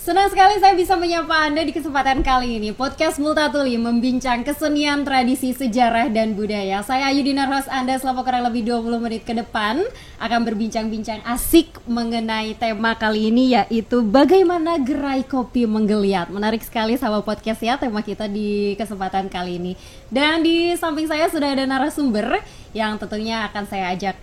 Senang sekali saya bisa menyapa Anda di kesempatan kali ini. Podcast Multatuli membincang kesenian, tradisi, sejarah, dan budaya. Saya Ayu Dinar, host Anda selama kurang lebih 20 menit ke depan akan berbincang-bincang asik mengenai tema kali ini, yaitu bagaimana gerai kopi menggeliat. Menarik sekali sahabat podcast ya tema kita di kesempatan kali ini. Dan di samping saya sudah ada narasumber yang tentunya akan saya ajak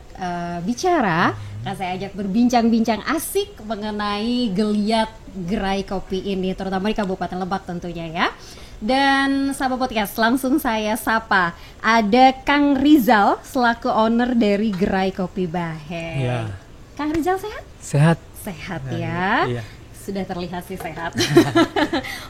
bicara. Saya ajak berbincang-bincang asik mengenai geliat gerai kopi ini, terutama di Kabupaten Lebak tentunya ya. Dan sahabat podcast, langsung saya sapa. Ada Kang Rizal selaku owner dari gerai kopi Bahe. Ya. Kang Rizal sehat? Sehat. Sehat ya. Iya. Sudah terlihat sih sehat.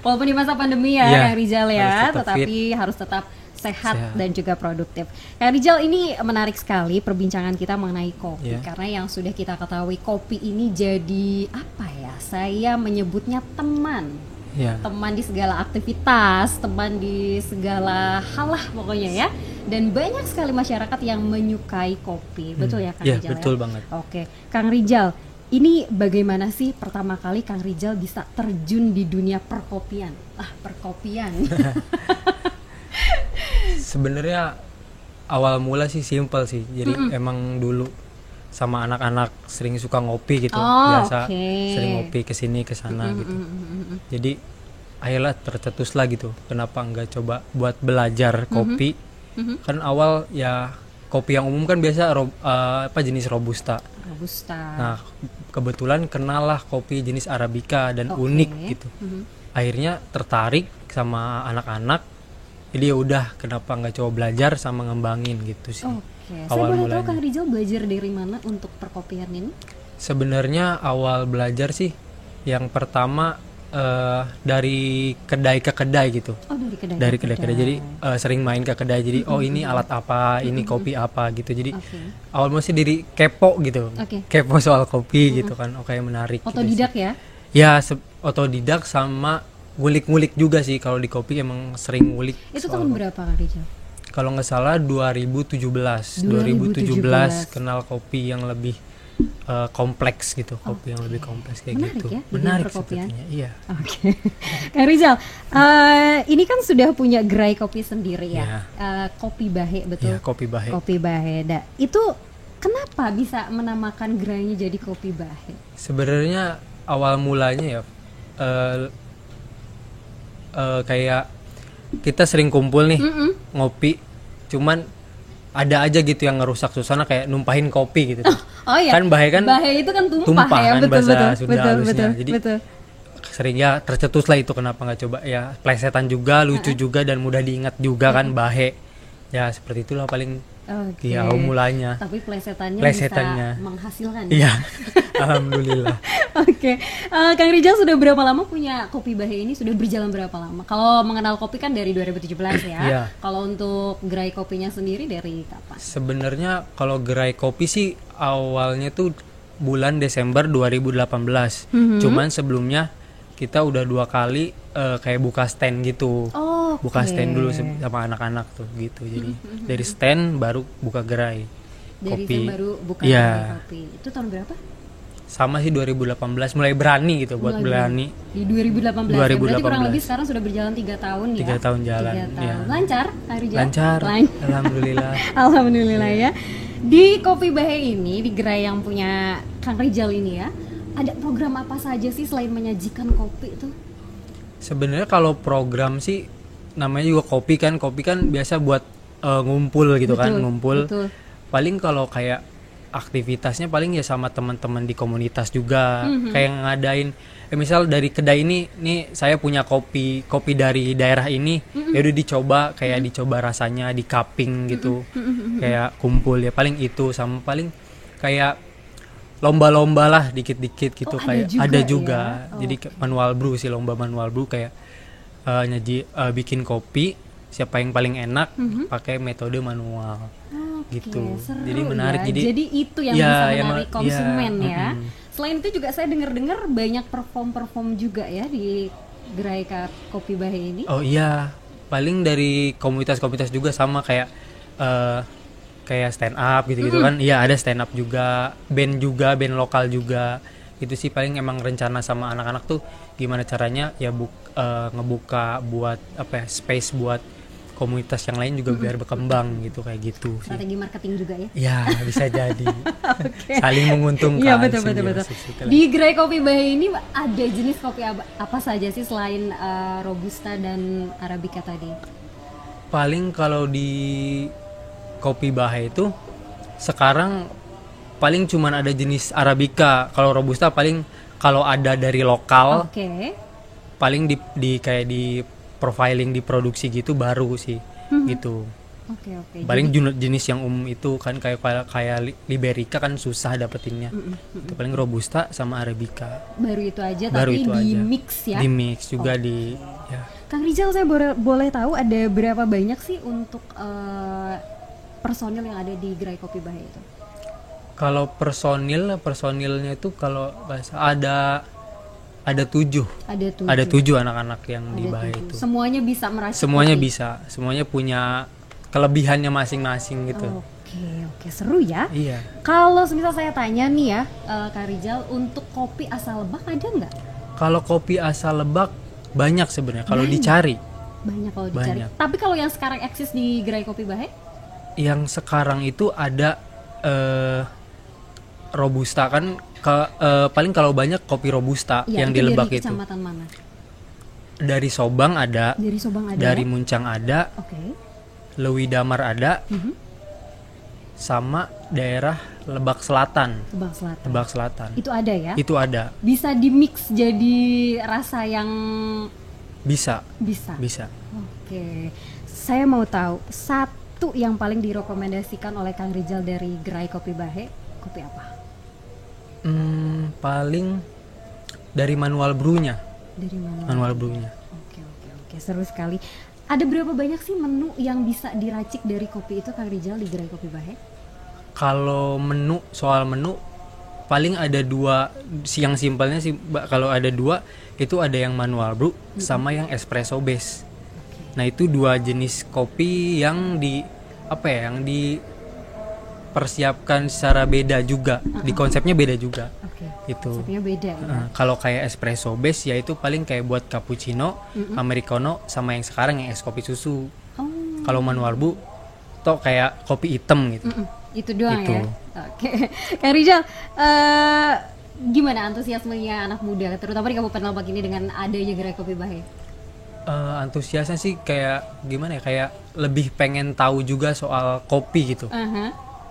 Walaupun di masa pandemi ya, Kang Rizal ya, tetapi harus tetap sehat dan juga produktif. Kang Rizal, ini menarik sekali perbincangan kita mengenai kopi, karena yang sudah kita ketahui kopi ini jadi apa ya? Saya menyebutnya teman. Teman di segala aktivitas, teman di segala hal lah pokoknya ya. Dan banyak sekali masyarakat yang menyukai kopi. Betul ya Kang Rizal? Iya, betul banget. Oke, Kang Rizal, ini bagaimana sih pertama kali Kang Rizal bisa terjun di dunia perkopian? Perkopian. Sebenarnya awal mula sih simple sih. Jadi emang dulu sama anak-anak sering suka ngopi gitu. Biasa sering ngopi kesini kesana gitu. Jadi ayolah tercetuslah gitu. Kenapa enggak coba buat belajar kopi? Kan awal ya kopi yang umum kan biasa jenis robusta. Nah, kebetulan kenal lah kopi jenis arabica dan unik gitu. Akhirnya tertarik sama anak-anak. Jadi ya udah, kenapa nggak coba belajar sama ngembangin gitu sih. Saya boleh tahu Kang Rizal belajar dari mana untuk perkopian ini? Sebenarnya awal belajar sih yang pertama dari kedai ke kedai gitu. Dari kedai ke kedai. Jadi sering main ke kedai. Jadi ini alat apa, ini kopi apa gitu. Jadi awal mesti dari kepo gitu. Kepo soal kopi gitu kan. Menarik. Otodidak gitu ya? Ya, otodidak sama ngulik-ngulik juga sih. Kalau di kopi emang sering ngulik. Itu tahun berapa Kang Rizal? Kalau nggak salah 2017 kenal kopi yang lebih kompleks gitu. Kopi yang lebih kompleks kayak menarik gitu. Ya, menarik sepertinya. Iya. Kang Rizal, ini kan sudah punya gerai kopi sendiri ya. Kopi Bahe, betul? Ya, kopi Bahe. Kopi Bahe. Itu kenapa bisa menamakan gerainya jadi Kopi Bahe? Sebenarnya awal mulanya ya kayak kita sering kumpul nih ngopi, cuman ada aja gitu yang ngerusak suasana kayak numpahin kopi gitu. Kan Bahe itu kan tumpah ya, kan betul, bahasa Sunda halusnya. Jadi betul. Sering ya tercetus lah itu, kenapa nggak coba ya, plesetan juga, lucu juga dan mudah diingat juga kan Bahe. Ya seperti itulah paling mulanya. Tapi plesetannya bisa menghasilkan. Iya. Alhamdulillah. Kang Rizal sudah berapa lama punya Kopi Bahe ini? Sudah berjalan berapa lama? Kalau mengenal kopi kan dari 2017 ya. Kalau untuk gerai kopinya sendiri dari kapan? Sebenarnya kalau gerai kopi sih awalnya tuh bulan Desember 2018. Cuman sebelumnya kita udah 2 kali kayak buka stand gitu. Buka stand dulu sama anak-anak tuh gitu. Jadi dari stand baru buka gerai dari kopi. Stand baru buka gerai kopi. Itu tahun berapa? Sama sih 2018 mulai berani gitu buat berani. Di 2018. Berarti kurang lebih sekarang sudah berjalan 3 tahun ya. 3 tahun jalan. 3 tahun. Ya. Lancar, Kang Rizal? Lancar. Alhamdulillah. Alhamdulillah ya. Di Kopi Bahe ini, di gerai yang punya Kang Rizal ini ya, ada program apa saja sih selain menyajikan kopi itu? Sebenarnya kalau program sih namanya juga kopi kan biasa buat ngumpul gitu. Ngumpul. Betul. Paling kalau kayak aktivitasnya paling ya sama teman-teman di komunitas juga, kayak ngadain misal dari kedai ini nih saya punya kopi dari daerah ini, ya udah dicoba rasanya di cupping gitu, kayak kumpul ya paling itu, sama paling kayak lomba-lomba lah dikit-dikit gitu. Ada juga ya? Jadi manual brew sih, lomba manual brew kayak bikin kopi siapa yang paling enak pakai metode manual. Gitu. Seru jadi menarik ya. Jadi itu yang bisa menarik konsumen ya. Selain itu juga saya dengar banyak perform juga ya di gerai Kopi Bahe ini. Oh iya, paling dari komunitas-komunitas juga sama kayak stand up gitu-gitu kan. Iya, ada stand up juga, band lokal juga Itu sih paling emang rencana sama anak-anak tuh gimana caranya ya ngebuka buat space buat komunitas yang lain juga biar berkembang gitu, kayak gitu sih. Strategi marketing juga ya? Ya bisa jadi. Okay. Saling menguntungkan. Iya betul. Di Gerai Kopi Bahe ini ada jenis kopi apa saja sih selain Robusta dan Arabica tadi? Paling kalau di Kopi Bahe itu sekarang paling cuman ada jenis Arabica. Kalau Robusta paling kalau ada dari lokal. Oke. Paling di kayak di profiling di produksi gitu baru sih gitu. Oke. Paling jenis yang itu kan kayak Liberica kan susah dapetinnya. Itu paling Robusta sama Arabica. Baru itu aja tapi di mix ya. Di mix juga di ya. Kang Rizal, saya boleh tahu ada berapa banyak sih untuk personil yang ada di Gerai Kopi Bahe itu? Kalau personilnya itu kalau ada 7 anak-anak yang di Bahe itu. Semuanya bisa meracik semuanya kopi? Bisa, semuanya punya kelebihannya masing-masing gitu. Oke, seru ya. Iya. Kalau misal saya tanya nih ya, Kak Rizal, untuk kopi asal Lebak ada nggak? Kalau kopi asal Lebak banyak sebenarnya kalau dicari. Banyak kalau dicari. Tapi kalau yang sekarang eksis di Gerai Kopi Bahe? Yang sekarang itu ada Robusta kan. Paling kalau banyak kopi Robusta yang di Lebak itu. Kecamatan mana? Dari Sobang ada. Dari ya? Muncang ada. Lewi Damar ada. Sama daerah Lebak Selatan. Itu ada ya? Itu ada. Bisa di mix jadi rasa yang bisa. Oke. Saya mau tahu satu yang paling direkomendasikan oleh Kang Rizal dari Gerai Kopi Bahe, kopi apa? Paling dari manual brewnya. Oke, seru sekali. Ada berapa banyak sih menu yang bisa diracik dari kopi itu, Kang Rizal, di Gerai Kopi Bahe? Kalau soal menu paling ada 2 yang simpelnya sih. Kalau ada 2 itu ada yang manual brew sama yang espresso base. Nah itu 2 jenis kopi yang persiapkan secara beda juga, di konsepnya beda juga. Itu. Konsepnya beda ya. Kalau kayak espresso base ya itu paling kayak buat cappuccino, americano sama yang sekarang yang es kopi susu. Kalau manual brew toh kayak kopi hitam gitu. Itu doang ya. Oke. Kang Rizal, gimana antusiasmenya anak muda terutama di Kabupaten Lebak ini dengan adanya Gerai Kopi Bahe? Antusiasnya sih kayak gimana ya, kayak lebih pengen tahu juga soal kopi gitu.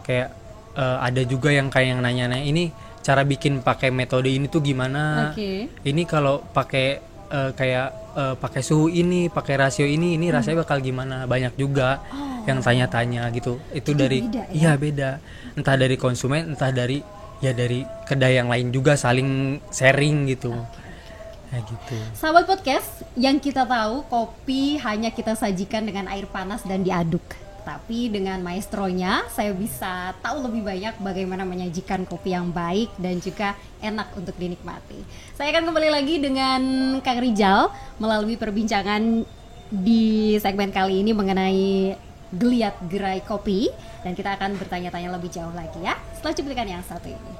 Kayak ada juga yang kayak yang nanya-nanya ini cara bikin pakai metode ini tuh gimana? Ini kalau pakai pakai suhu ini, pakai rasio ini rasanya bakal gimana? Banyak juga yang tanya-tanya gitu. Itu dari beda, ya? Beda. Entah dari konsumen, entah dari kedai yang lain juga saling sharing gitu. Gitu. Sahabat podcast, yang kita tahu kopi hanya kita sajikan dengan air panas dan diaduk. Tapi dengan maestronya saya bisa tahu lebih banyak bagaimana menyajikan kopi yang baik dan juga enak untuk dinikmati. Saya akan kembali lagi dengan Kang Rizal melalui perbincangan di segmen kali ini mengenai geliat Gerai Kopi, dan kita akan bertanya-tanya lebih jauh lagi ya setelah cuplikan yang satu ini.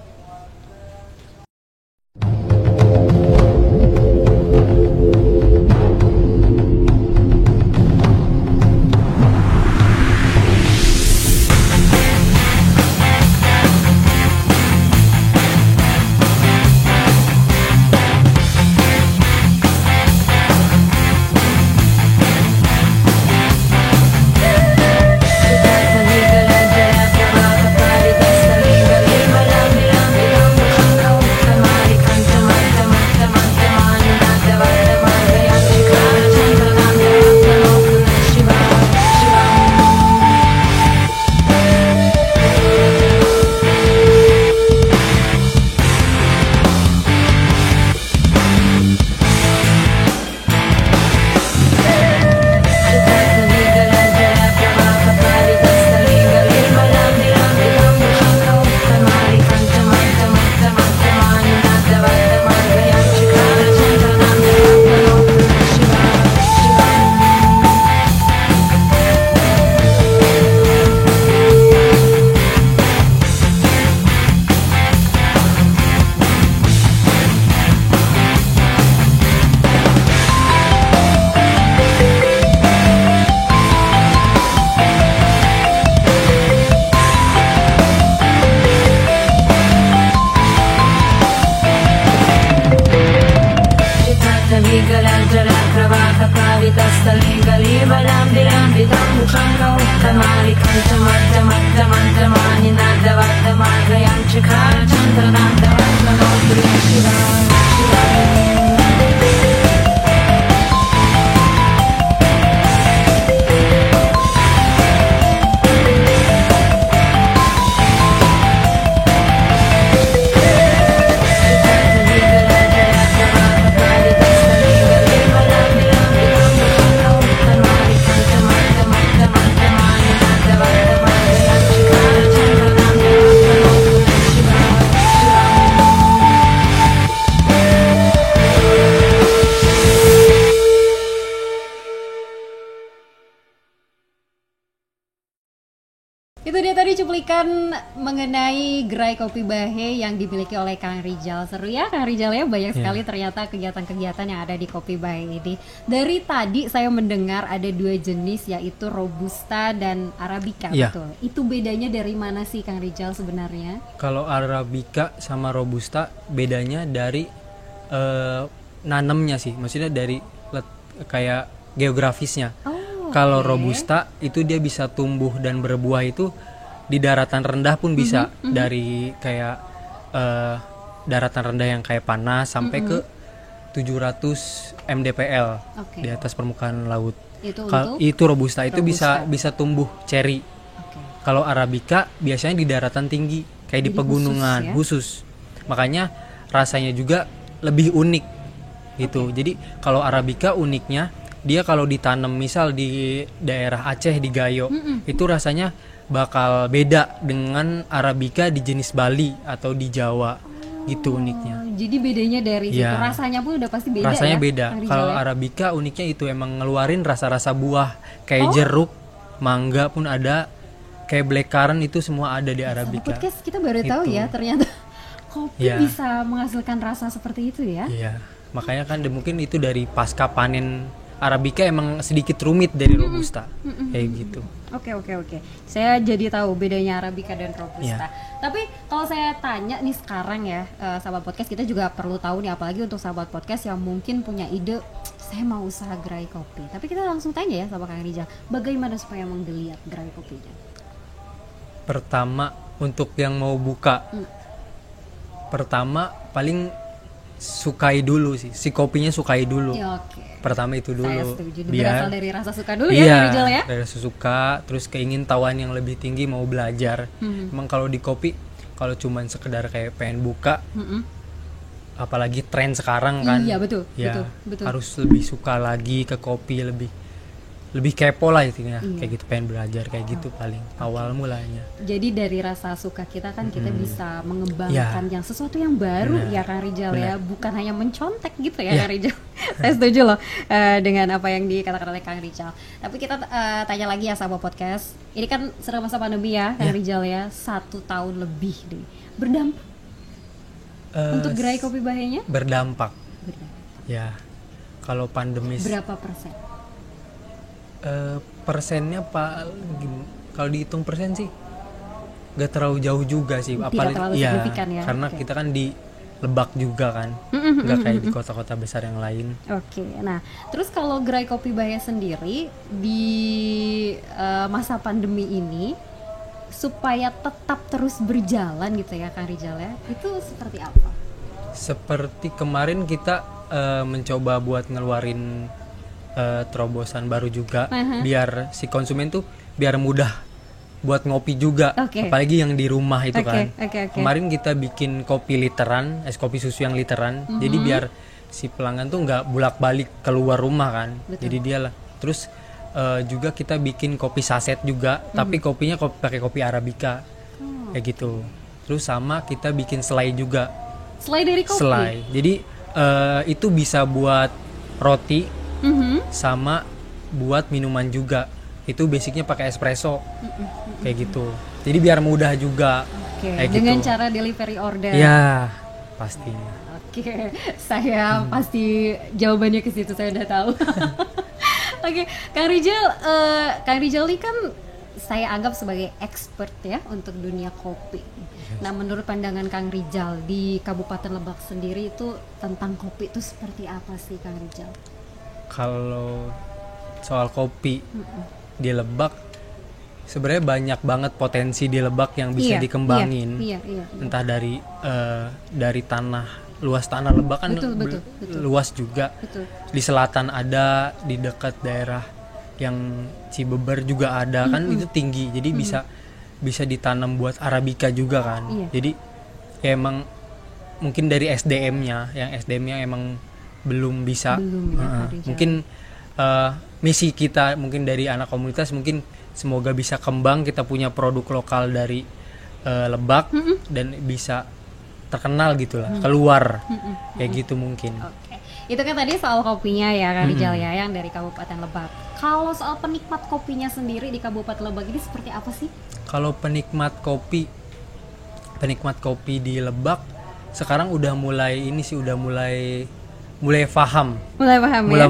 balam bilam bidang bukanno tamari kan tamar tamar tamar tamani nada wa tamar yang cekar chandana tamar shiva Itu dia tadi cuplikan mengenai gerai kopi Bahe yang dimiliki oleh Kang Rijal. Seru ya Kang Rijal ya, banyak sekali ternyata kegiatan-kegiatan yang ada di kopi Bahe ini. Dari tadi saya mendengar ada 2 jenis, yaitu Robusta dan Arabica, betul. Itu bedanya dari mana sih Kang Rijal sebenarnya? Kalau Arabica sama Robusta bedanya dari nanemnya sih, maksudnya dari kayak geografisnya. Kalau Robusta itu dia bisa tumbuh dan berbuah itu di daratan rendah pun bisa, dari kayak daratan rendah yang kayak panas sampai ke 700 mdpl di atas permukaan laut. Itu Robusta itu bisa tumbuh ceri. Kalau Arabica biasanya di daratan tinggi kayak jadi di pegunungan khusus. Makanya rasanya juga lebih unik gitu. Jadi kalau Arabica uniknya dia kalau ditanam misal di daerah Aceh di Gayo, itu rasanya bakal beda dengan Arabica di jenis Bali atau di Jawa, gitu uniknya. Jadi bedanya dari situ, rasanya pun udah pasti beda. Rasanya beda. Kalau Arabica uniknya itu emang ngeluarin rasa-rasa buah kayak jeruk, mangga pun ada, kayak blackcurrant itu semua ada di Arabica. Podcast kita baru tahu ya ternyata kopi bisa menghasilkan rasa seperti itu ya. Iya, makanya kan mungkin itu dari pasca panen Arabica emang sedikit rumit dari Robusta, kayak gitu. Oke. Saya jadi tahu bedanya Arabica dan Robusta. Tapi kalau saya tanya nih sekarang ya, sahabat podcast, kita juga perlu tahu nih, apalagi untuk sahabat podcast yang mungkin punya ide, saya mau usaha gerai kopi. Tapi kita langsung tanya ya sama Kang Rijal, bagaimana supaya menggeliat gerai kopinya? Pertama, untuk yang mau buka, pertama paling sukai dulu sih, si kopinya sukai dulu. Pertama itu dulu. Saya setuju. Berasal dari rasa suka dulu ya, Rijal ya. Dari rasa suka, terus keingin-tahuan yang lebih tinggi, mau belajar. Emang kalau di kopi, kalau cuman sekedar kayak pengen buka, apalagi tren sekarang kan. Iya betul. Harus lebih suka lagi ke kopi, lebih kepo lah intinya, kayak gitu, pengen belajar kayak gitu paling awal mulanya. Jadi dari rasa suka kita kan kita bisa mengembangkan yang sesuatu yang baru ya Kang Rijal ya, bukan hanya mencontek gitu ya Kang Rijal. Saya setuju loh dengan apa yang dikatakan oleh Kang Rijal. Tapi kita tanya lagi ya sahabat podcast, ini kan sedang masa pandemi ya Kang Rijal ya, 1 tahun lebih deh, berdampak untuk gerai kopi Bahenya? Berdampak. Ya, kalau pandemi berapa persen? Persennya kalau dihitung persen sih gak terlalu jauh juga sih, apalagi signifikan ya, karena kita kan di Lebak juga kan, nggak kayak di kota-kota besar yang lain. Nah terus kalau gerai kopi Bahaya sendiri di masa pandemi ini supaya tetap terus berjalan gitu ya Kang Rijal ya, itu seperti apa? Seperti kemarin kita mencoba buat ngeluarin terobosan baru juga, biar si konsumen tuh biar mudah buat ngopi juga, apalagi yang di rumah itu kan. Kemarin kita bikin kopi literan, es kopi susu yang literan, jadi biar si pelanggan tuh nggak bolak-balik keluar rumah kan. Jadi dia lah. Terus juga kita bikin kopi saset juga, tapi kopinya pakai kopi Arabica, kayak gitu. Terus sama kita bikin selai juga. Selai dari kopi? Selai. Jadi itu bisa buat roti, sama buat minuman juga. Itu basicnya pakai espresso, kayak gitu. Jadi biar mudah juga. Kayak dengan gitu. Cara delivery order. Ya, pastinya. Saya pasti jawabannya ke situ, saya udah tahu. Kang Rijal ini kan saya anggap sebagai expert ya untuk dunia kopi. Nah, menurut pandangan Kang Rijal di Kabupaten Lebak sendiri itu tentang kopi itu seperti apa sih Kang Rijal? Kalau soal kopi di Lebak, sebenarnya banyak banget potensi di Lebak yang bisa dikembangin. Iya. Entah dari luas tanah Lebak kan betul. luas juga. Betul. Di selatan ada, di dekat daerah yang Cibeber juga ada kan, itu tinggi. Jadi bisa ditanam buat Arabica juga kan. Iya. Jadi ya emang mungkin dari SDM-nya emang belum bisa. Mungkin misi kita mungkin dari anak komunitas, mungkin semoga bisa kembang, kita punya produk lokal dari Lebak dan bisa terkenal gitulah, keluar kayak gitu mungkin. Oke. Itu kan tadi soal kopinya ya Kak Rijal ya, yang dari Kabupaten Lebak. Kalau soal penikmat kopinya sendiri di Kabupaten Lebak ini seperti apa sih? Kalau penikmat kopi di Lebak sekarang udah mulai paham. Mulai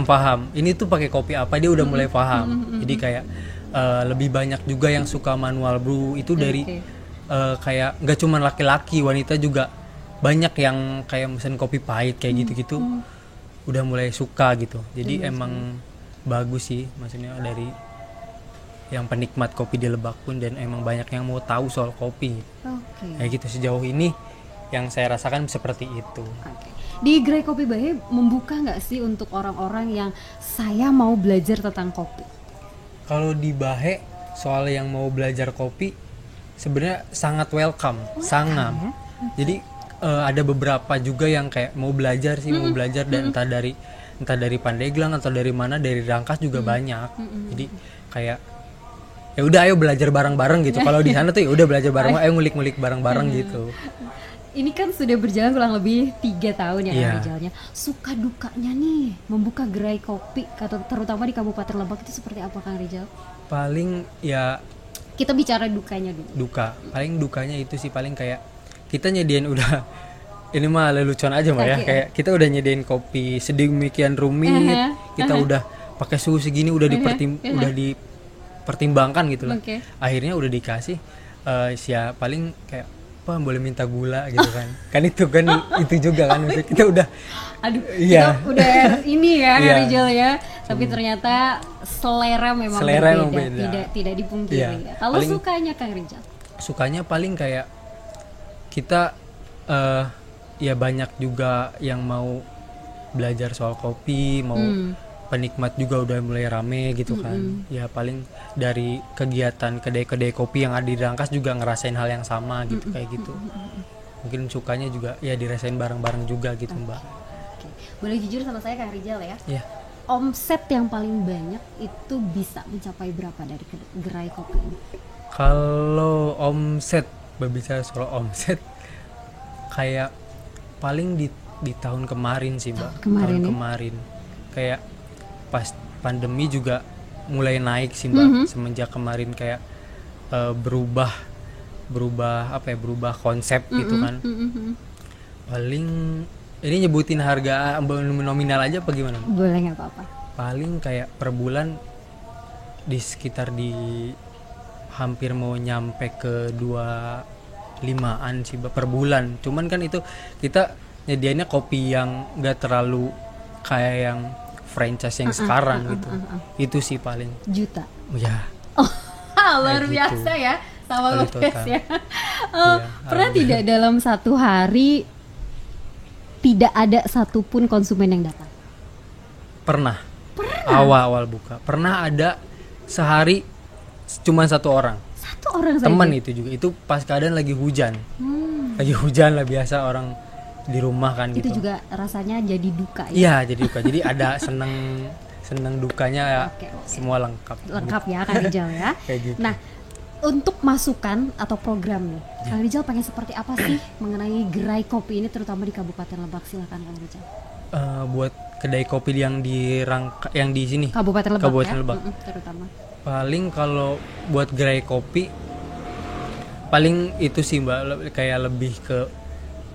paham. Ini tuh pakai kopi apa, dia udah mulai paham. Jadi kayak lebih banyak juga yang suka manual brew itu dari kayak nggak cuma laki-laki, wanita juga banyak yang kayak mesin kopi pahit kayak gitu-gitu. Udah mulai suka gitu. Jadi emang bagus sih, maksudnya dari yang penikmat kopi di Lebak pun, dan emang banyak yang mau tahu soal kopi. Kayak gitu sejauh ini yang saya rasakan seperti itu. Di Gerai Kopi Bahe membuka nggak sih untuk orang-orang yang saya mau belajar tentang kopi? Kalau di Bahe soal yang mau belajar kopi sebenarnya sangat welcome, sangat. Jadi ada beberapa juga yang kayak mau belajar dan entah dari Pandeglang atau dari mana, dari Rangkas juga banyak. Jadi kayak ya udah ayo belajar bareng-bareng gitu. Kalau di sana tuh ya udah belajar bareng, ayo ngulik-ngulik bareng-bareng gitu. Ini kan sudah berjalan kurang lebih 3 tahun ya Kang Rijalnya. Suka dukanya nih membuka gerai kopi terutama di Kabupaten Lebak itu seperti apa Kang Rijal? Paling ya kita bicara dukanya dulu. Paling dukanya itu sih, paling kayak kita nyediain udah ini mah lelucon aja mah ya, kayak kita udah nyediain kopi sedemikian rumit, kita udah pakai suhu segini, udah dipertimbangkan gitu lah. Akhirnya udah dikasih paling kayak apa, boleh minta gula gitu kan. Kan itu kan itu juga kan maksudnya kita udah kita udah ini ya Kang Rijal ya. Tapi ternyata selera memang berbeda. Tidak dipungkiri. Kalau sukanya Kang Rijal? Sukanya paling kayak kita ya banyak juga yang mau belajar soal kopi, mau penikmat juga udah mulai rame gitu kan. Ya paling dari kegiatan kedai-kedai kopi yang ada di Rangkas juga ngerasain hal yang sama gitu, kayak gitu. Mungkin sukanya juga ya dirasain bareng-bareng juga gitu, Mbak. Boleh jujur sama saya Kang Rijal ya? Iya. Omset yang paling banyak itu bisa mencapai berapa dari gerai kopi ini? Kalau omset, berbicara soal omset, kayak paling di tahun kemarin sih Mbak. Kemarin. Kayak pas pandemi juga mulai naik sih Mbak. Semenjak kemarin kayak berubah konsep gitu kan. Paling ini nyebutin harga nominal aja apa gimana? Boleh, nggak apa-apa. Paling kayak per bulan di sekitar di hampir mau nyampe ke 25-an sih per bulan. Cuman kan itu kita nyediainnya kopi yang nggak terlalu kayak yang franchise yang sekarang gitu. Itu sih paling juta. Ya. Luar biasa gitu. Ya, sama Lopez ya. Pernah tidak dalam satu hari tidak ada satupun konsumen yang datang? Pernah. Awal buka. Pernah ada sehari cuma satu orang saja. Teman itu juga. Itu pas keadaan lagi hujan. Lagi hujan lah, biasa orang di rumah kan gitu. Itu juga rasanya jadi duka ya? Iya, jadi duka. Jadi ada seneng dukanya ya. Semua lengkap ya Kang Rijal ya. Gitu. Nah, untuk masukan atau program nih, Kang Rijal pengen seperti apa sih mengenai gerai kopi ini terutama di Kabupaten Lebak? Silakan Kang Rijal. Buat kedai kopi yang di sini Kabupaten Lebak. Terutama. Paling kalau buat gerai kopi paling itu sih Mbak, kayak lebih ke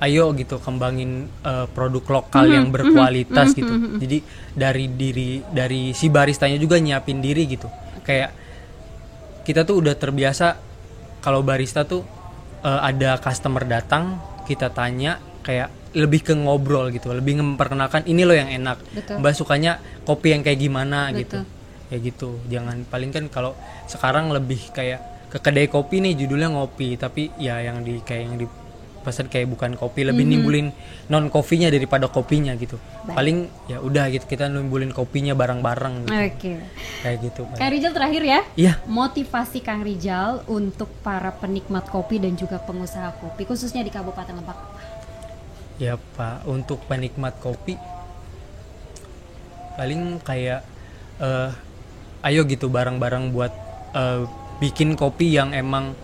ayo gitu kembangin produk lokal yang berkualitas gitu. Jadi dari si baristanya juga nyiapin diri gitu. Kayak kita tuh udah terbiasa kalau barista tuh ada customer datang, kita tanya, kayak lebih ke ngobrol gitu, lebih memperkenalkan ini loh yang enak. Betul. Mbak sukanya kopi yang kayak gimana? Betul. Gitu. kayak gitu. Jangan, paling kan kalau sekarang lebih kayak ke kedai kopi nih judulnya ngopi, tapi ya yang dipesan kayak bukan kopi, lebih nimbulin non kopinya daripada kopinya gitu. Baik. Paling ya udah gitu, kita nimbulin kopinya bareng-bareng gitu. Oke. Kayak gitu. Kang Rijal terakhir ya. Iya. Motivasi Kang Rijal untuk para penikmat kopi dan juga pengusaha kopi khususnya di Kabupaten Lebak. Ya Pak, untuk penikmat kopi paling kayak ayo gitu bareng-bareng buat bikin kopi yang emang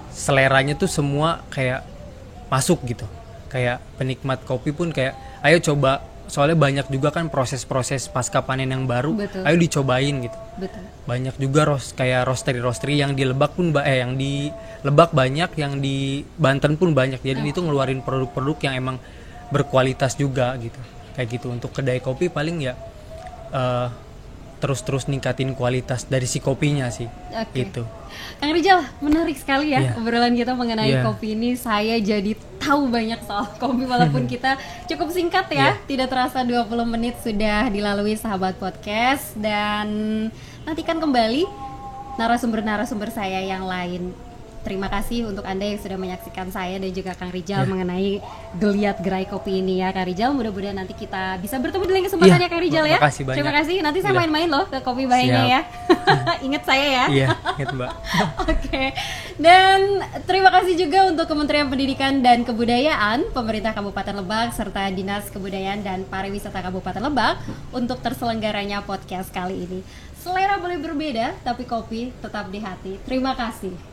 seleranya tuh semua kayak masuk gitu. Kayak penikmat kopi pun kayak ayo coba, soalnya banyak juga kan proses-proses pasca panen yang baru. Betul. Ayo dicobain gitu. Betul. Banyak juga kayak roastery yang di Lebak pun yang di Lebak banyak, yang di Banten pun banyak. Jadi itu ngeluarin produk-produk yang emang berkualitas juga gitu. Kayak gitu. Untuk kedai kopi paling ya terus ningkatin kualitas dari si kopinya sih. Gitu. Kang Rijal, menarik sekali ya obrolan kita mengenai Yeah. kopi ini. Saya jadi tahu banyak soal kopi walaupun kita cukup singkat ya. Tidak terasa 20 menit sudah dilalui sahabat podcast, dan nantikan kembali narasumber-narasumber saya yang lain. Terima kasih untuk Anda yang sudah menyaksikan saya dan juga Kang Rijal mengenai geliat gerai kopi ini ya Kang Rijal. Mudah-mudahan nanti kita bisa bertemu di lain kesempatan ya Kang Rijal ya. Makasih banyak. Terima kasih. Nanti saya main-main loh ke Kopi Bahenya ya. Ingat saya ya. Iya, ingat Mbak. Oke. Dan terima kasih juga untuk Kementerian Pendidikan dan Kebudayaan, Pemerintah Kabupaten Lebak, serta Dinas Kebudayaan dan Pariwisata Kabupaten Lebak untuk terselenggaranya podcast kali ini. Selera boleh berbeda, tapi kopi tetap di hati. Terima kasih.